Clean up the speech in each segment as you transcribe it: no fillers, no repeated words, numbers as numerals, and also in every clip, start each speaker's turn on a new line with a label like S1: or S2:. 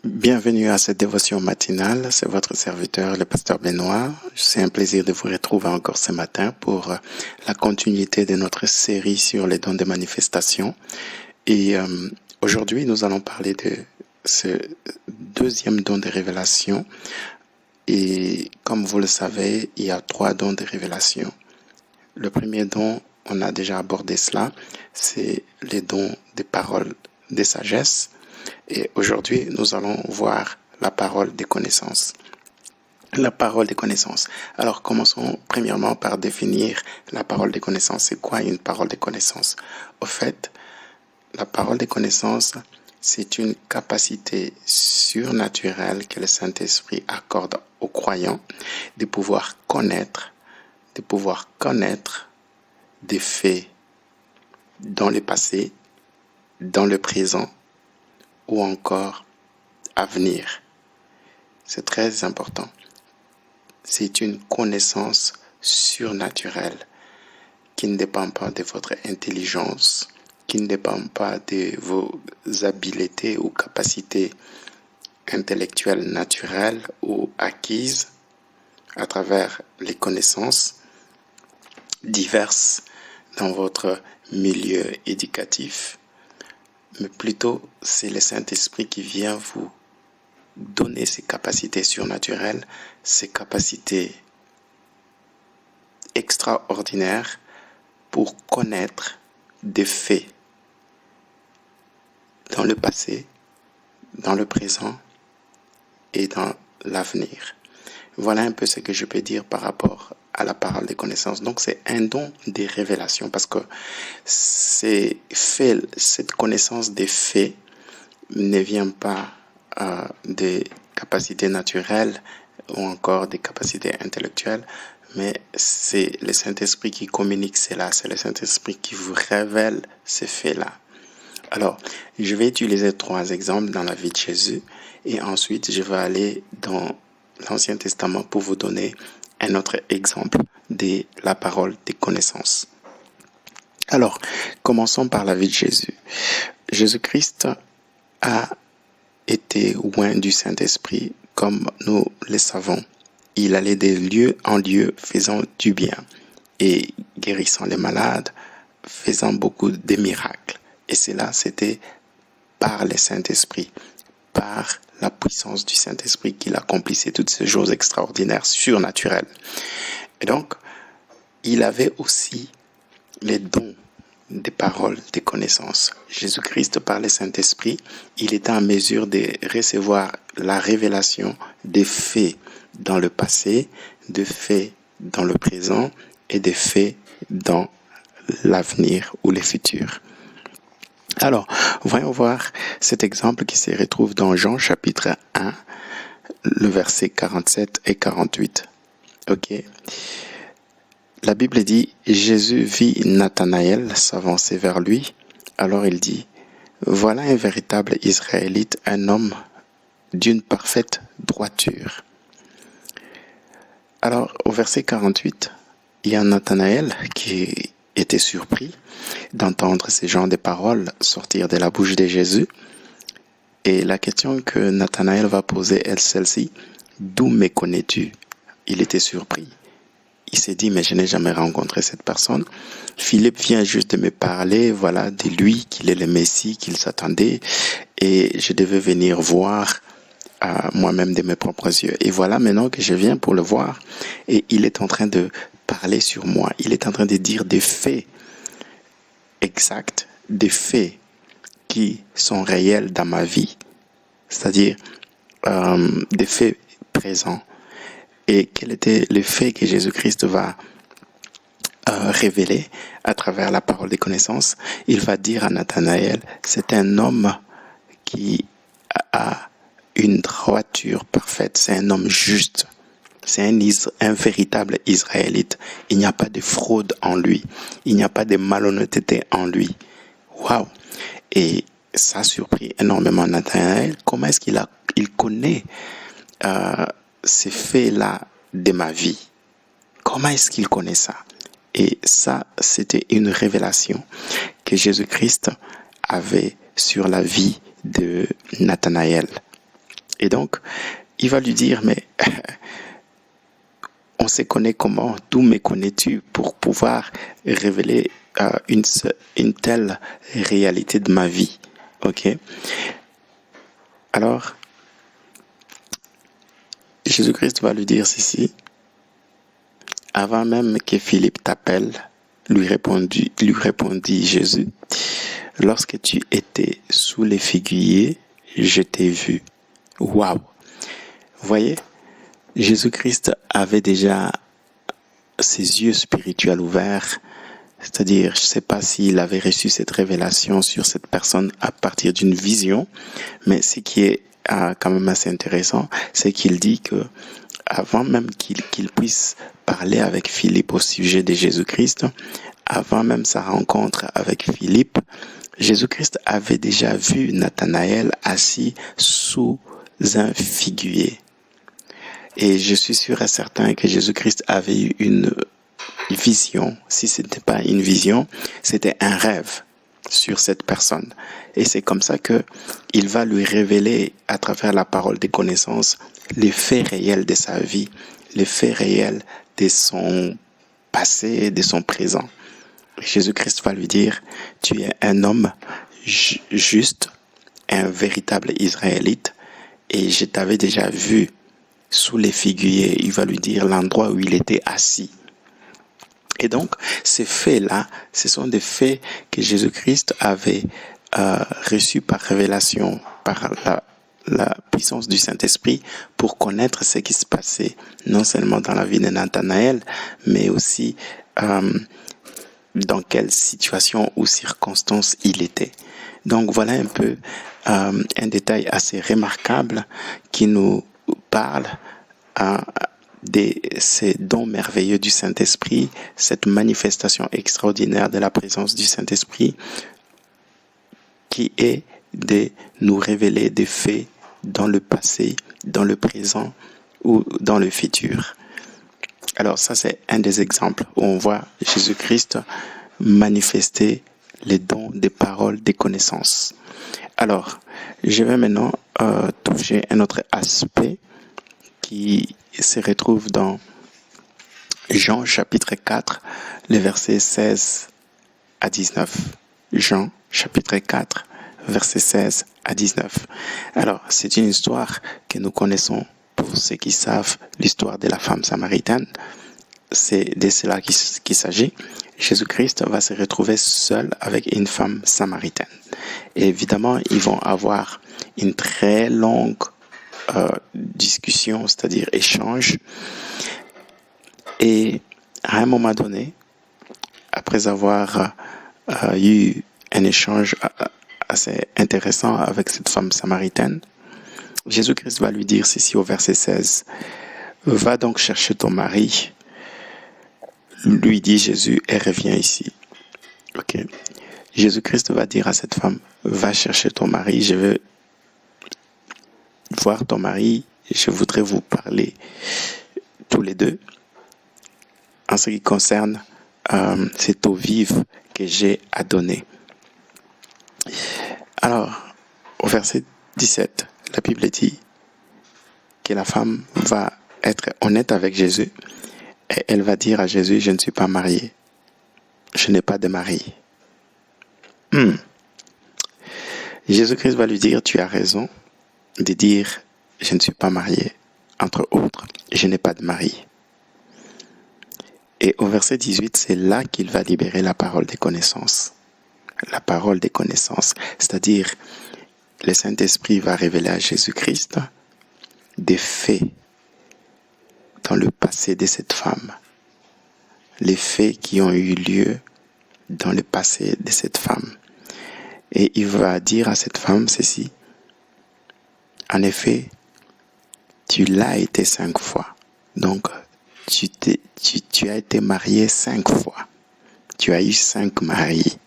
S1: Bienvenue à cette dévotion matinale, c'est votre serviteur, le pasteur Benoît. C'est un plaisir de vous retrouver encore ce matin pour la continuité de notre série sur les dons de manifestation. Et aujourd'hui, nous allons parler de ce deuxième don de révélation. Et comme vous le savez, il y a 3 dons de révélation. Le premier don, on a déjà abordé cela, c'est les dons des paroles de sagesse. Et aujourd'hui, nous allons voir la parole des connaissances. La parole des connaissances. Alors, commençons premièrement par définir la parole des connaissances. C'est quoi une parole des connaissances? Au fait, la parole des connaissances, c'est une capacité surnaturelle que le Saint-Esprit accorde aux croyants de pouvoir connaître des faits dans le passé, dans le présent, ou encore à venir. C'est très important. C'est une connaissance surnaturelle qui ne dépend pas de votre intelligence, qui ne dépend pas de vos habiletés ou capacités intellectuelles naturelles ou acquises à travers les connaissances diverses dans votre milieu éducatif. Mais plutôt, c'est le Saint-Esprit qui vient vous donner ces capacités surnaturelles, ces capacités extraordinaires pour connaître des faits dans le passé, dans le présent et dans l'avenir. Voilà un peu ce que je peux dire par rapport à la parole des connaissances. Donc, c'est un don des révélations parce que cette connaissance des faits ne vient pas des capacités naturelles ou encore des capacités intellectuelles, mais c'est le Saint-Esprit qui communique cela, c'est le Saint-Esprit qui vous révèle ces faits-là. Alors, je vais utiliser 3 exemples dans la vie de Jésus et ensuite je vais aller dans l'Ancien Testament pour vous donner un autre exemple de la parole des connaissances. Alors, commençons par la vie de Jésus. Jésus-Christ a été loin du Saint-Esprit, comme nous le savons. Il allait de lieu en lieu faisant du bien et guérissant les malades, faisant beaucoup de miracles. Et cela, c'était par le Saint-Esprit, par la puissance du Saint-Esprit qu'il accomplissait toutes ces choses extraordinaires, surnaturelles. Et donc, il avait aussi les dons des paroles, des connaissances. Jésus-Christ, par le Saint-Esprit, il était en mesure de recevoir la révélation des faits dans le passé, des faits dans le présent et des faits dans l'avenir ou le futur. Alors, voyons voir cet exemple qui se retrouve dans Jean chapitre 1, le verset 47 et 48. Ok. La Bible dit, Jésus vit Nathanaël s'avancer vers lui. Alors il dit, voilà un véritable Israélite, un homme d'une parfaite droiture. Alors, au verset 48, il y a Nathanaël qui était surpris d'entendre ces genres de paroles sortir de la bouche de Jésus. Et la question que Nathanaël va poser est celle-ci, d'où me connais-tu? Il était surpris. Il s'est dit, mais je n'ai jamais rencontré cette personne. Philippe vient juste de me parler, voilà, de lui, qu'il est le Messie, qu'il s'attendait, et je devais venir voir moi-même de mes propres yeux. Et voilà maintenant que je viens pour le voir, et il est en train de parler sur moi. Il est en train de dire des faits exacts, des faits qui sont réels dans ma vie, c'est-à-dire des faits présents. Et quel était le fait que Jésus-Christ va révéler à travers la parole des connaissances? Il va dire à Nathanaël, c'est un homme qui a une droiture parfaite, c'est un homme juste, c'est un véritable Israélite. Il n'y a pas de fraude en lui, il n'y a pas de malhonnêteté en lui. Waouh! Et ça a surpris énormément Nathanaël. Comment est-ce qu'il connaît ces faits-là de ma vie? Comment est-ce qu'il connaît ça? Et ça, c'était une révélation que Jésus-Christ avait sur la vie de Nathanaël. Et donc, il va lui dire, mais on se connaît comment? D'où me connais-tu pour pouvoir révéler une telle réalité de ma vie? Ok? Alors, Jésus-Christ va lui dire ceci. Avant même que Philippe t'appelle, lui répondit Jésus, lorsque tu étais sous les figuiers, je t'ai vu. Waouh! Voyez, Jésus-Christ avait déjà ses yeux spirituels ouverts, c'est-à-dire, je ne sais pas s'il avait reçu cette révélation sur cette personne à partir d'une vision, mais ce qui est quand même assez intéressant, c'est qu'il dit que avant même qu'il puisse parler avec Philippe au sujet de Jésus-Christ, avant même sa rencontre avec Philippe, Jésus-Christ avait déjà vu Nathanaël assis sous un figuier. Et je suis sûr et certain que Jésus-Christ avait eu une vision. Si ce n'était pas une vision, c'était un rêve sur cette personne. Et c'est comme ça que il va lui révéler à travers la parole des connaissances les faits réels de sa vie, les faits réels de son passé, de son présent. Jésus-Christ va lui dire, tu es un homme juste, un véritable Israélite, et je t'avais déjà vu sous les figuiers. Il va lui dire l'endroit où il était assis. Et donc, ces faits-là, ce sont des faits que Jésus-Christ avait reçus par révélation, par la puissance du Saint-Esprit, pour connaître ce qui se passait, non seulement dans la vie de Nathanaël, mais aussi dans quelle situation ou circonstance il était. Donc, voilà un peu un détail assez remarquable qui nous parle de ces dons merveilleux du Saint-Esprit, cette manifestation extraordinaire de la présence du Saint-Esprit qui est de nous révéler des faits dans le passé, dans le présent ou dans le futur. Alors ça, c'est un des exemples où on voit Jésus-Christ manifester les dons des paroles, des connaissances. Alors, je vais maintenant toucher un autre aspect qui se retrouve dans Jean chapitre 4, les versets 16 à 19. Jean chapitre 4, versets 16 à 19. Alors, c'est une histoire que nous connaissons pour ceux qui savent l'histoire de la femme samaritaine. C'est de cela qu'il s'agit. Jésus-Christ va se retrouver seul avec une femme samaritaine. Et évidemment, ils vont avoir une très longue discussion, c'est-à-dire échange. Et à un moment donné, après avoir eu un échange assez intéressant avec cette femme samaritaine, Jésus-Christ va lui dire ceci au verset 16. « Va donc chercher ton mari » lui dit Jésus, et reviens ici. Ok. Jésus-Christ va dire à cette femme, va chercher ton mari, je veux voir ton mari, je voudrais vous parler tous les deux en ce qui concerne cette eau vive que j'ai à donner. Alors, au verset 17, la Bible dit que la femme va être honnête avec Jésus et elle va dire à Jésus, je ne suis pas mariée, je n'ai pas de mari. Jésus-Christ va lui dire, tu as raison de dire, je ne suis pas mariée, entre autres, je n'ai pas de mari. Et au verset 18, c'est là qu'il va libérer la parole des connaissances. La parole des connaissances, c'est-à-dire le Saint-Esprit va révéler à Jésus-Christ des faits dans le passé de cette femme, les faits qui ont eu lieu dans le passé de cette femme. Et il va dire à cette femme ceci, en effet, tu l'as été 5 fois, donc tu as été marié 5 fois, tu as eu 5 maris.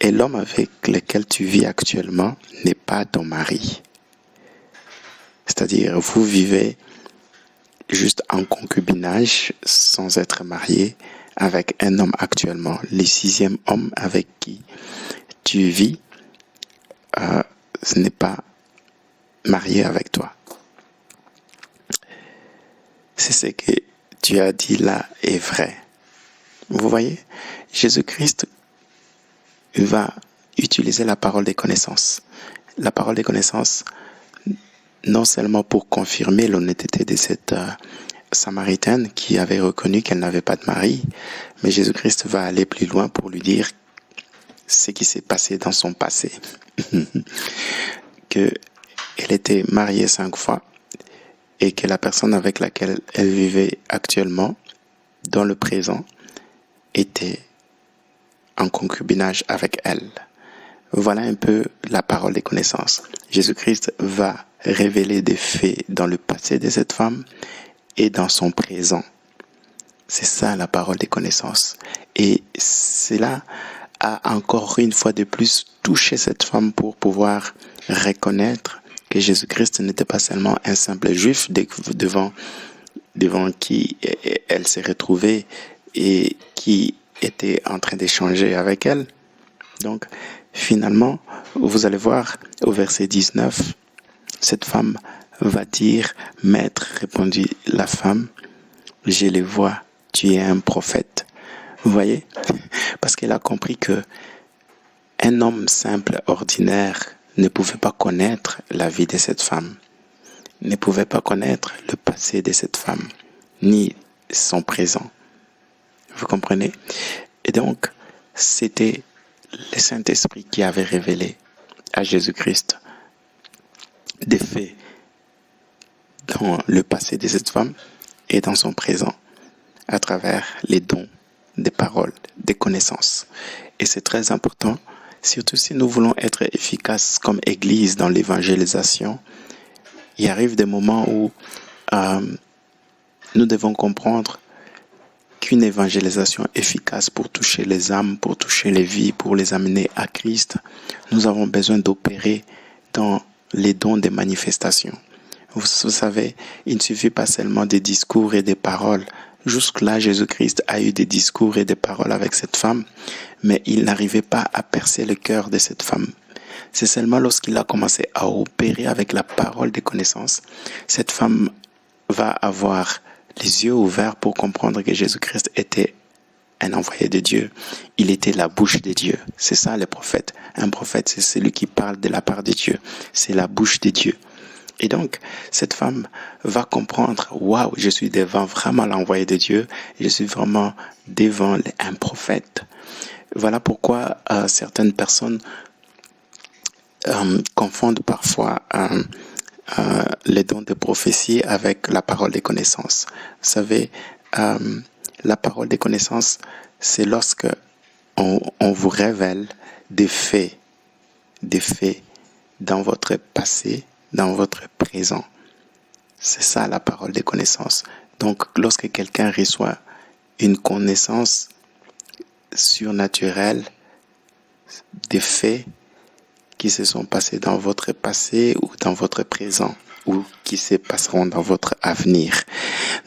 S1: Et l'homme avec lequel tu vis actuellement n'est pas ton mari. C'est-à-dire, vous vivez juste en concubinage sans être marié avec un homme actuellement. Le 6e homme avec qui tu vis, ce n'est pas mariée avec toi. C'est ce que tu as dit là est vrai. Vous voyez, Jésus-Christ va utiliser la parole des connaissances. La parole des connaissances, non seulement pour confirmer l'honnêteté de cette Samaritaine qui avait reconnu qu'elle n'avait pas de mari, mais Jésus-Christ va aller plus loin pour lui dire ce qui s'est passé dans son passé. Qu'elle était mariée 5 fois et que la personne avec laquelle elle vivait actuellement, dans le présent, était en concubinage avec elle. Voilà un peu la parole des connaissances. Jésus-Christ va révéler des faits dans le passé de cette femme et dans son présent. C'est ça la parole des connaissances. Et cela a encore une fois de plus touché cette femme pour pouvoir reconnaître que Jésus-Christ n'était pas seulement un simple juif devant qui elle s'est retrouvée et qui était en train d'échanger avec elle. Donc, finalement, vous allez voir au verset 19, cette femme va dire, « Maître, répondit la femme, je les vois, tu es un prophète. » Vous voyez? Parce qu'elle a compris que un homme simple, ordinaire, ne pouvait pas connaître la vie de cette femme, ne pouvait pas connaître le passé de cette femme, ni son présent. Vous comprenez? Et donc, c'était le Saint-Esprit qui avait révélé à Jésus-Christ des faits dans le passé de cette femme et dans son présent, à travers les dons des paroles, des connaissances. Et c'est très important, surtout si nous voulons être efficaces comme Église dans l'évangélisation. Il arrive des moments où nous devons comprendre qu'une évangélisation efficace pour toucher les âmes, pour toucher les vies, pour les amener à Christ, nous avons besoin d'opérer dans les dons des manifestations. Vous savez, il ne suffit pas seulement des discours et des paroles. Jusque-là, Jésus-Christ a eu des discours et des paroles avec cette femme, mais il n'arrivait pas à percer le cœur de cette femme. C'est seulement lorsqu'il a commencé à opérer avec la parole des connaissances, cette femme va avoir les yeux ouverts pour comprendre que Jésus-Christ était un envoyé de Dieu. Il était la bouche de Dieu. C'est ça le prophète. Un prophète, c'est celui qui parle de la part de Dieu. C'est la bouche de Dieu. Et donc, cette femme va comprendre, waouh, je suis devant vraiment l'envoyé de Dieu. Je suis vraiment devant un prophète. Voilà pourquoi certaines personnes confondent parfois les dons de prophétie avec la parole des connaissances. Vous savez, la parole des connaissances, c'est lorsque on vous révèle des faits dans votre passé, dans votre présent. C'est ça la parole des connaissances. Donc, lorsque quelqu'un reçoit une connaissance surnaturelle des faits qui se sont passés dans votre passé ou dans votre présent ou qui se passeront dans votre avenir.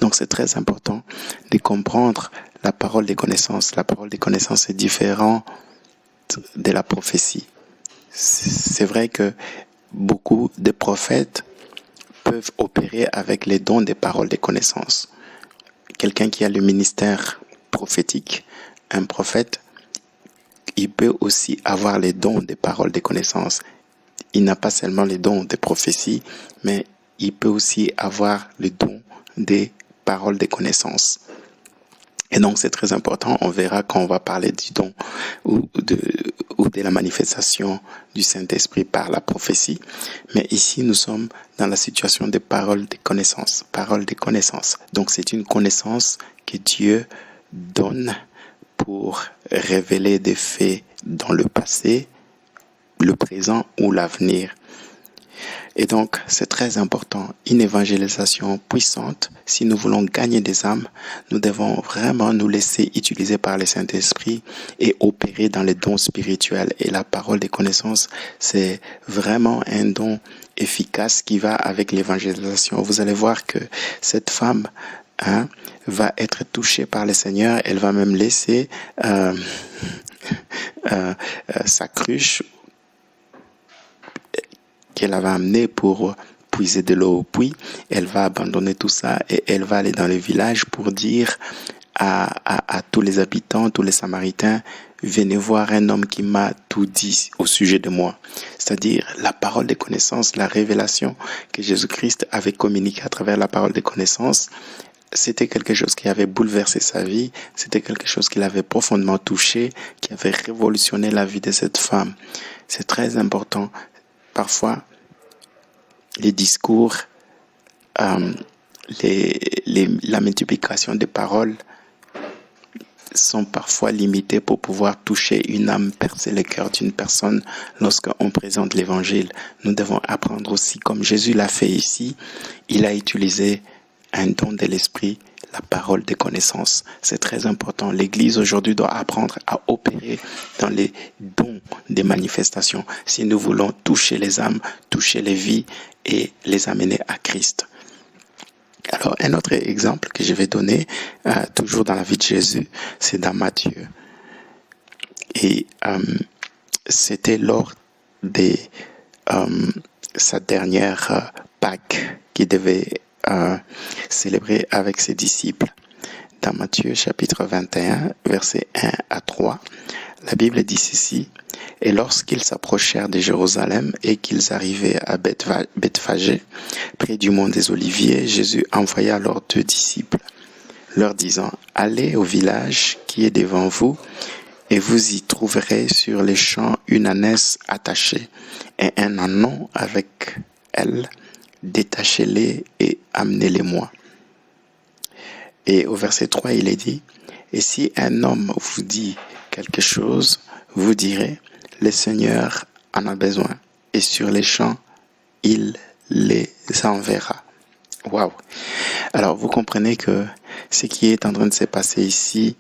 S1: Donc c'est très important de comprendre la parole des connaissances. La parole des connaissances est différente de la prophétie. C'est vrai que beaucoup de prophètes peuvent opérer avec les dons des paroles des connaissances. Quelqu'un qui a le ministère prophétique, un prophète, il peut aussi avoir les dons des paroles des connaissances. Il n'a pas seulement les dons des prophéties, mais il peut aussi avoir le don des paroles des connaissances. Et donc c'est très important, on verra quand on va parler du don ou de la manifestation du Saint-Esprit par la prophétie. Mais ici, nous sommes dans la situation des paroles des connaissances. Paroles des connaissances. Donc c'est une connaissance que Dieu donne pour révéler des faits dans le passé, le présent ou l'avenir. Et donc, c'est très important. Une évangélisation puissante, si nous voulons gagner des âmes, nous devons vraiment nous laisser utiliser par le Saint-Esprit et opérer dans les dons spirituels. Et la parole des connaissances, c'est vraiment un don efficace qui va avec l'évangélisation. Vous allez voir que cette femme va être touchée par le Seigneur. Elle va même laisser sa cruche qu'elle avait amené pour puiser de l'eau au puits, elle va abandonner tout ça et elle va aller dans le village pour dire à tous les habitants, tous les Samaritains, venez voir un homme qui m'a tout dit au sujet de moi. C'est-à-dire la parole des connaissances, la révélation que Jésus-Christ avait communiquée à travers la parole des connaissances. C'était quelque chose qui avait bouleversé sa vie, c'était quelque chose qui l'avait profondément touché, qui avait révolutionné la vie de cette femme. C'est très important. Parfois, les discours, la multiplication des paroles sont parfois limités pour pouvoir toucher une âme, percer le cœur d'une personne lorsqu'on présente l'évangile. Nous devons apprendre aussi, comme Jésus l'a fait ici, il a utilisé un don de l'esprit, la parole des connaissances. C'est très important. L'Église aujourd'hui doit apprendre à opérer dans les dons des manifestations si nous voulons toucher les âmes, toucher les vies et les amener à Christ. Alors, un autre exemple que je vais donner, toujours dans la vie de Jésus, c'est dans Matthieu. Et c'était lors de sa dernière Pâque qu'il devait célébrer avec ses disciples. Dans Matthieu chapitre 21, versets 1 à 3, la Bible dit ceci: « Et lorsqu'ils s'approchèrent de Jérusalem et qu'ils arrivaient à Bethphagée, près du mont des Oliviers, Jésus envoya leurs 2 disciples, leur disant: « Allez au village qui est devant vous, et vous y trouverez sur les champs une ânesse attachée, et un ânon avec elle. Détachez-les et amenez-les-moi. » Et au verset 3, il est dit: « Et si un homme vous dit quelque chose, vous direz: le Seigneur en a besoin, et sur les champs, il les enverra. » Waouh! Alors, vous comprenez que ce qui est en train de se passer ici,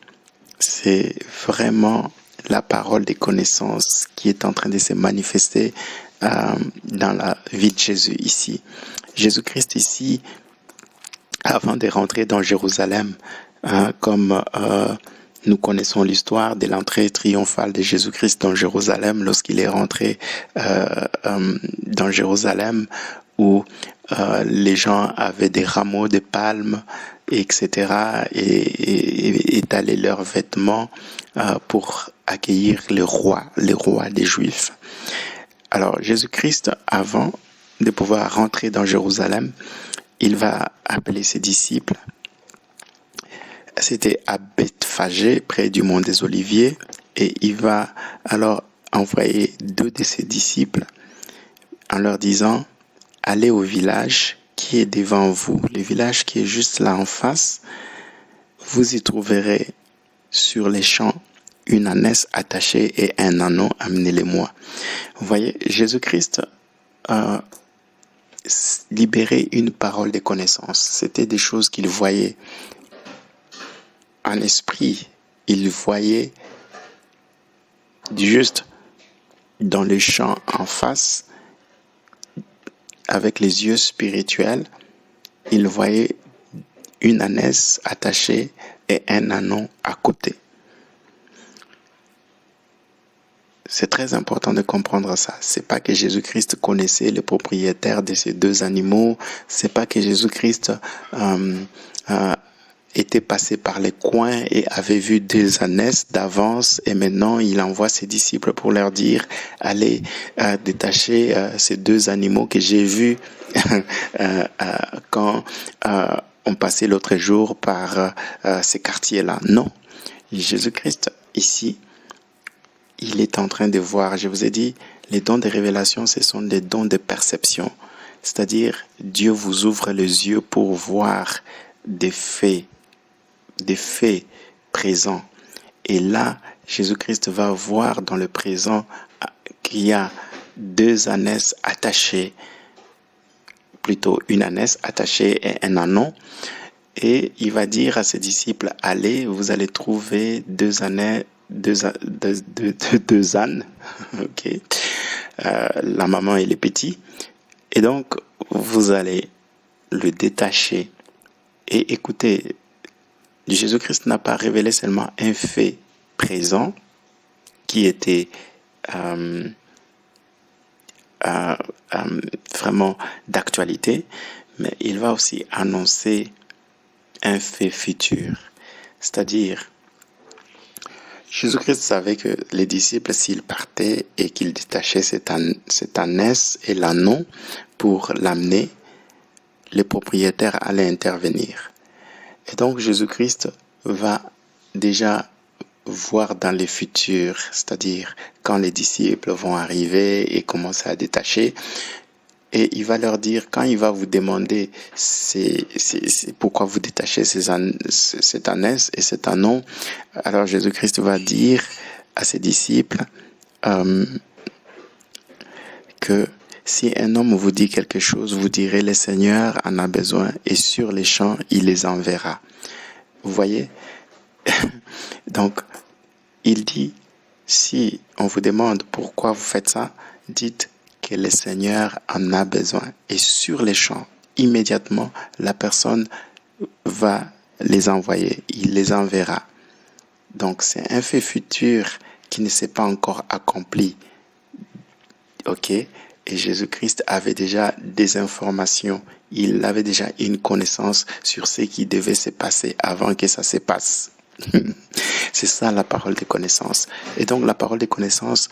S1: c'est vraiment la parole des connaissances qui est en train de se manifester dans la vie de Jésus ici. Jésus-Christ ici, avant de rentrer dans Jérusalem, comme nous connaissons l'histoire de l'entrée triomphale de Jésus-Christ dans Jérusalem, lorsqu'il est rentré dans Jérusalem, où les gens avaient des rameaux de palmes, etc., et étalaient leurs vêtements pour accueillir le roi des Juifs. Alors, Jésus-Christ, avant de pouvoir rentrer dans Jérusalem, il va appeler ses disciples. C'était à Bethphagée, près du mont des Oliviers, et il va alors envoyer 2 de ses disciples en leur disant: « Allez au village qui est devant vous, le village qui est juste là en face, vous y trouverez sur les champs une ânesse attachée et un ânon, amenez-les-moi. » Vous voyez, Jésus-Christ libérait une parole de connaissance. C'était des choses qu'il voyait en esprit. Il voyait juste dans le champ en face, avec les yeux spirituels, il voyait une ânesse attachée et un ânon à côté. C'est très important de comprendre ça. C'est pas que Jésus-Christ connaissait les propriétaires de ces 2 animaux. C'est pas que Jésus-Christ était passé par les coins et avait vu 2 ânesses d'avance, et maintenant il envoie ses disciples pour leur dire: allez détacher ces 2 animaux que j'ai vus quand on passait l'autre jour par ces quartiers-là. Non, Jésus-Christ ici, il est en train de voir. Je vous ai dit, les dons de révélation, ce sont des dons de perception. C'est-à-dire, Dieu vous ouvre les yeux pour voir des faits présents. Et là, Jésus-Christ va voir dans le présent qu'il y a 2 ânesses attachées, plutôt une ânesse attachée et un ânon. Et il va dire à ses disciples: allez, vous allez trouver 2 ânes, deux ânes, ok. La maman et les petits. Et donc, vous allez le détacher. Et écoutez, Jésus-Christ n'a pas révélé seulement un fait présent qui était vraiment d'actualité, mais il va aussi annoncer un fait futur. C'est-à-dire, Jésus-Christ savait que les disciples, s'ils partaient et qu'ils détachaient cette ânesse et l'ânon pour l'amener, les propriétaires allaient intervenir. Et donc Jésus-Christ va déjà voir dans les futurs, c'est-à-dire quand les disciples vont arriver et commencer à détacher, et il va leur dire, quand il va vous demander c'est pourquoi vous détachez cette ânesse et cet ânon, alors Jésus-Christ va dire à ses disciples que si un homme vous dit quelque chose, vous direz le Seigneur en a besoin et sur les champs, il les enverra. Vous voyez? Donc, il dit, si on vous demande pourquoi vous faites ça, dites que le Seigneur en a besoin. Et sur les champs, immédiatement, la personne va les envoyer, il les enverra. Donc, c'est un fait futur qui ne s'est pas encore accompli. Ok? Et Jésus-Christ avait déjà des informations, il avait déjà une connaissance sur ce qui devait se passer avant que ça se passe. C'est ça la parole de connaissance. Et donc la parole de connaissance,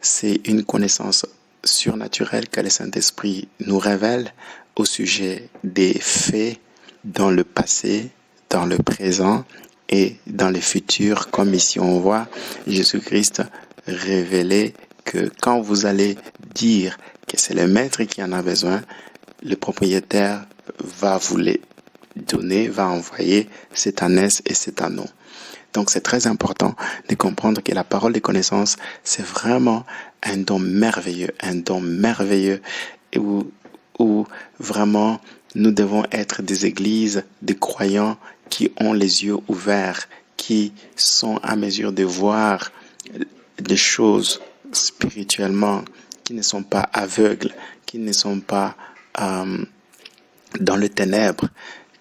S1: c'est une connaissance surnaturelle que le Saint-Esprit nous révèle au sujet des faits dans le passé, dans le présent et dans le futur, comme ici on voit Jésus-Christ révéler que quand vous allez dire que c'est le maître qui en a besoin, le propriétaire va vous les donner, va envoyer cette ânesse et cet ânon. Donc c'est très important de comprendre que la parole de connaissance, c'est vraiment un don merveilleux où vraiment nous devons être des églises, des croyants qui ont les yeux ouverts, qui sont à mesure de voir des choses spirituellement, qui ne sont pas aveugles, qui ne sont pas dans les ténèbres,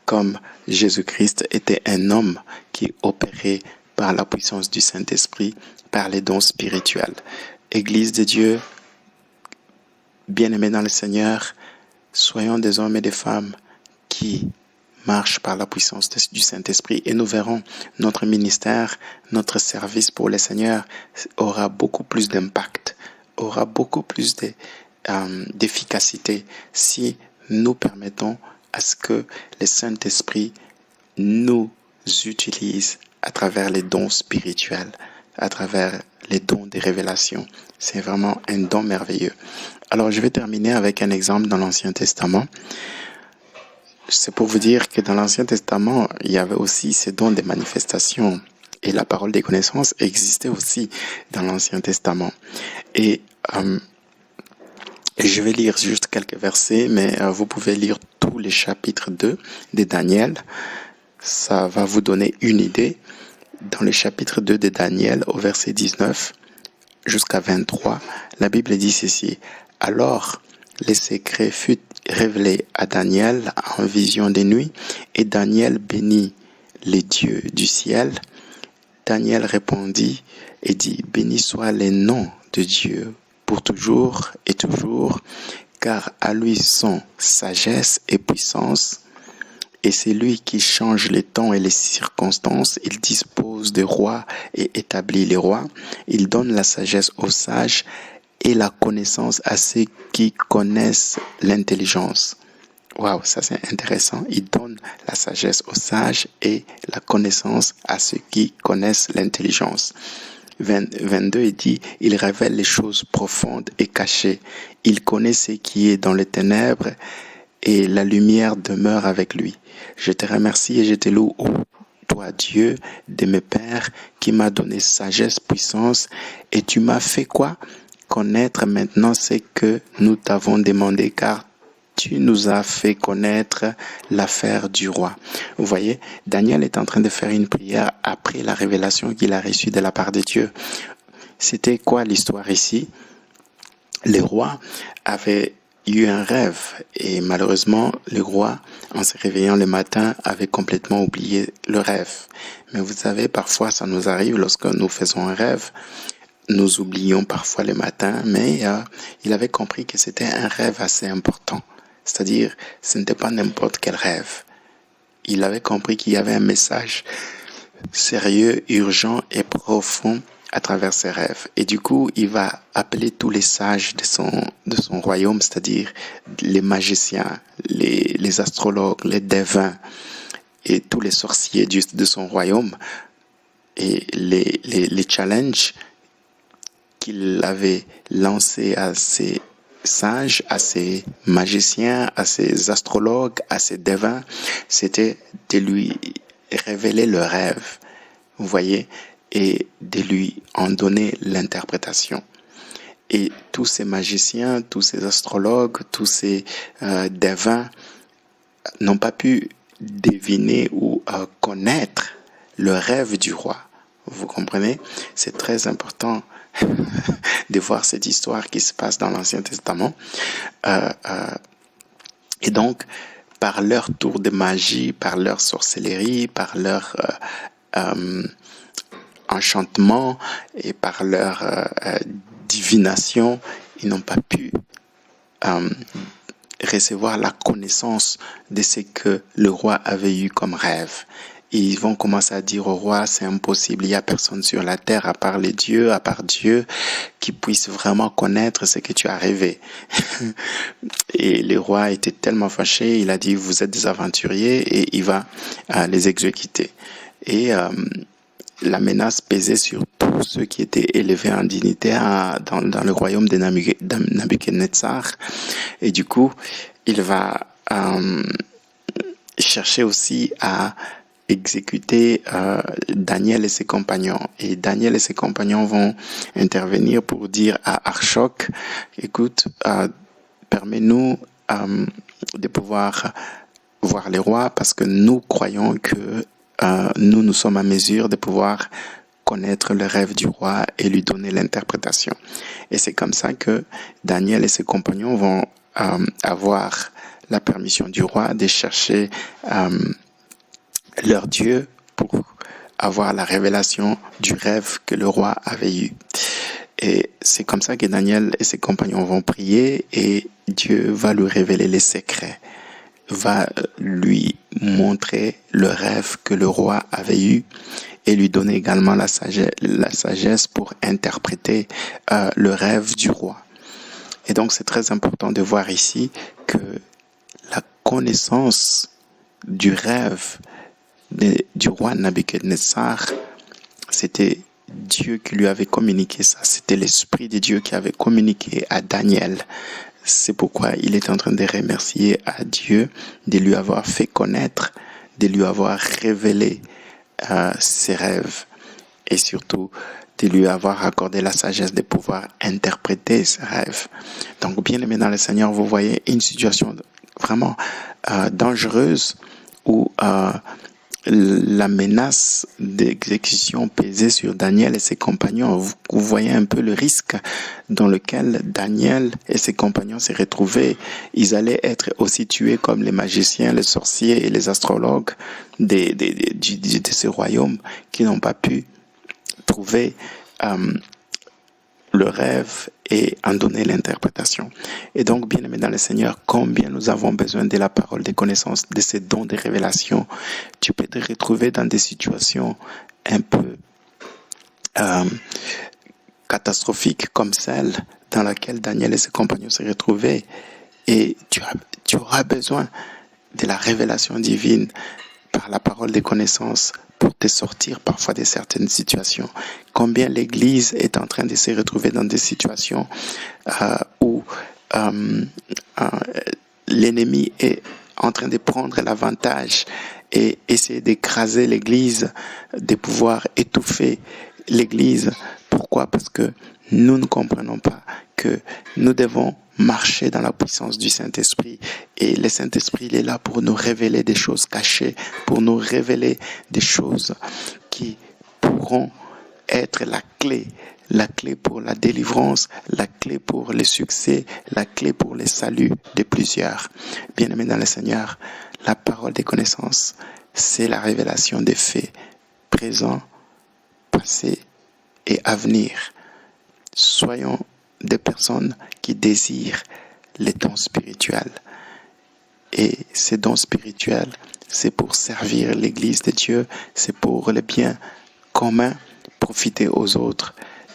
S1: comme Jésus-Christ était un homme qui opérait par la puissance du Saint-Esprit, par les dons spirituels. Église de Dieu, bien-aimés dans le Seigneur, soyons des hommes et des femmes qui marchent par la puissance du Saint-Esprit et nous verrons notre ministère, notre service pour le Seigneur aura beaucoup plus d'impact, aura beaucoup plus d'efficacité si nous permettons à ce que le Saint-Esprit nous utilise à travers les dons spirituels, à travers les dons des révélations. C'est vraiment un don merveilleux. Alors, je vais terminer avec un exemple dans l'Ancien Testament. C'est pour vous dire que dans l'Ancien Testament, il y avait aussi ces dons des manifestations. Et la parole des connaissances existait aussi dans l'Ancien Testament. Et je vais lire juste quelques versets, mais vous pouvez lire tous les chapitres 2 de Daniel. Ça va vous donner une idée. Dans le chapitre 2 de Daniel, au verset 19 jusqu'à 23, la Bible dit ceci. Alors, le secret fut révélé à Daniel en vision de nuit, et Daniel bénit les dieux du ciel. Daniel répondit et dit, béni soit le nom de Dieu pour toujours et toujours, car à lui sont sagesse et puissance, et c'est lui qui change les temps et les circonstances. Il dispose des rois et établit les rois. Il donne la sagesse aux sages et la connaissance à ceux qui connaissent l'intelligence. Waouh, ça c'est intéressant. Il donne la sagesse aux sages et la connaissance à ceux qui connaissent l'intelligence. 22, il dit, il révèle les choses profondes et cachées. Il connaît ce qui est dans les ténèbres et la lumière demeure avec lui. Je te remercie et je te loue, ô toi Dieu de mes pères, qui m'a donné sagesse, puissance, et tu m'as fait quoi? Connaître maintenant ce que nous t'avons demandé, car tu nous as fait connaître l'affaire du roi. Vous voyez, Daniel est en train de faire une prière après la révélation qu'il a reçue de la part de Dieu. C'était quoi l'histoire ici? Le roi avait eu un rêve et malheureusement, le roi, en se réveillant le matin, avait complètement oublié le rêve. Mais vous savez, parfois ça nous arrive lorsque nous faisons un rêve. nous oublions parfois le matin, mais il avait compris que c'était un rêve assez important. C'est-à-dire, ce n'était pas n'importe quel rêve. Il avait compris qu'il y avait un message sérieux, urgent et profond à travers ses rêves. Et du coup, il va appeler tous les sages de son royaume, c'est-à-dire les magiciens, les astrologues, les devins et tous les sorciers de son royaume, et les challenges qu'il avait lancés à ces sages, à ces magiciens, à ces astrologues, à ces devins, c'était de lui révéler le rêve, vous voyez, et de lui en donner l'interprétation. Et tous ces magiciens, tous ces astrologues, tous ces devins n'ont pas pu deviner ou connaître le rêve du roi. Vous comprenez? C'est très important de voir cette histoire qui se passe dans l'Ancien Testament. Et donc, par leur tour de magie, par leur sorcellerie, par leur enchantement et par leur divination, ils n'ont pas pu recevoir la connaissance de ce que le roi avait eu comme rêve. Ils vont commencer à dire au roi, c'est impossible, il n'y a personne sur la terre à part les dieux, à part Dieu, qui puisse vraiment connaître ce que tu as rêvé. Et le roi était tellement fâché, il a dit, vous êtes des aventuriers, et il va les exécuter. Et la menace pesait sur tous ceux qui étaient élevés en dignité dans le royaume de Nabuchodonosor. Et du coup, il va chercher aussi à exécuter Daniel et ses compagnons. Et Daniel et ses compagnons vont intervenir pour dire à Archoc, écoute, permets-nous de pouvoir voir les rois parce que nous croyons que nous sommes à mesure de pouvoir connaître le rêve du roi et lui donner l'interprétation. Et c'est comme ça que Daniel et ses compagnons vont avoir la permission du roi de chercher leur Dieu pour avoir la révélation du rêve que le roi avait eu. Et c'est comme ça que Daniel et ses compagnons vont prier et Dieu va lui révéler les secrets, va lui montrer le rêve que le roi avait eu et lui donner également la sagesse pour interpréter le rêve du roi. Et donc c'est très important de voir ici que la connaissance du rêve du roi Nabuchodonosor, c'était Dieu qui lui avait communiqué ça. C'était l'Esprit de Dieu qui avait communiqué à Daniel. C'est pourquoi il est en train de remercier à Dieu de lui avoir fait connaître, de lui avoir révélé ses rêves et surtout de lui avoir accordé la sagesse de pouvoir interpréter ses rêves. Donc, bien aimé dans le Seigneur, vous voyez une situation vraiment dangereuse où la menace d'exécution pesait sur Daniel et ses compagnons. Vous voyez un peu le risque dans lequel Daniel et ses compagnons s'est retrouvés. Ils allaient être aussi tués comme les magiciens, les sorciers et les astrologues de ce royaume qui n'ont pas pu trouver le rêve et en donner l'interprétation. Et donc, bien aimé dans le Seigneur, combien nous avons besoin de la parole, des connaissances, de ces dons de révélation. Tu peux te retrouver dans des situations un peu catastrophiques comme celle dans laquelle Daniel et ses compagnons se retrouvaient. Et tu auras besoin de la révélation divine par la parole des connaissances pour te sortir parfois de certaines situations. Combien l'Église est en train de se retrouver dans des situations où l'ennemi est en train de prendre l'avantage et essayer d'écraser l'Église, de pouvoir étouffer l'Église. Pourquoi? Parce que nous ne comprenons pas que nous devons marcher dans la puissance du Saint-Esprit. Et le Saint-Esprit, il est là pour nous révéler des choses cachées, pour nous révéler des choses qui pourront être la clé pour la délivrance, la clé pour le succès, la clé pour le salut de plusieurs. Bien-aimés dans le Seigneur, la parole des connaissances, c'est la révélation des faits présents, passés et à venir. Soyons des personnes qui désirent les dons spirituels. Et ces dons spirituels, c'est pour servir l'Église de Dieu, c'est pour le bien commun, profiter aux autres.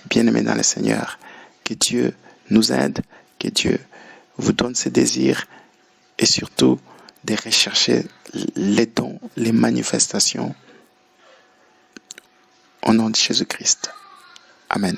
S1: Bien-aimés dans le Seigneur, que Dieu nous aide, que Dieu vous donne ses désirs et surtout de rechercher les dons, les manifestations au nom de Jésus-Christ. Amen.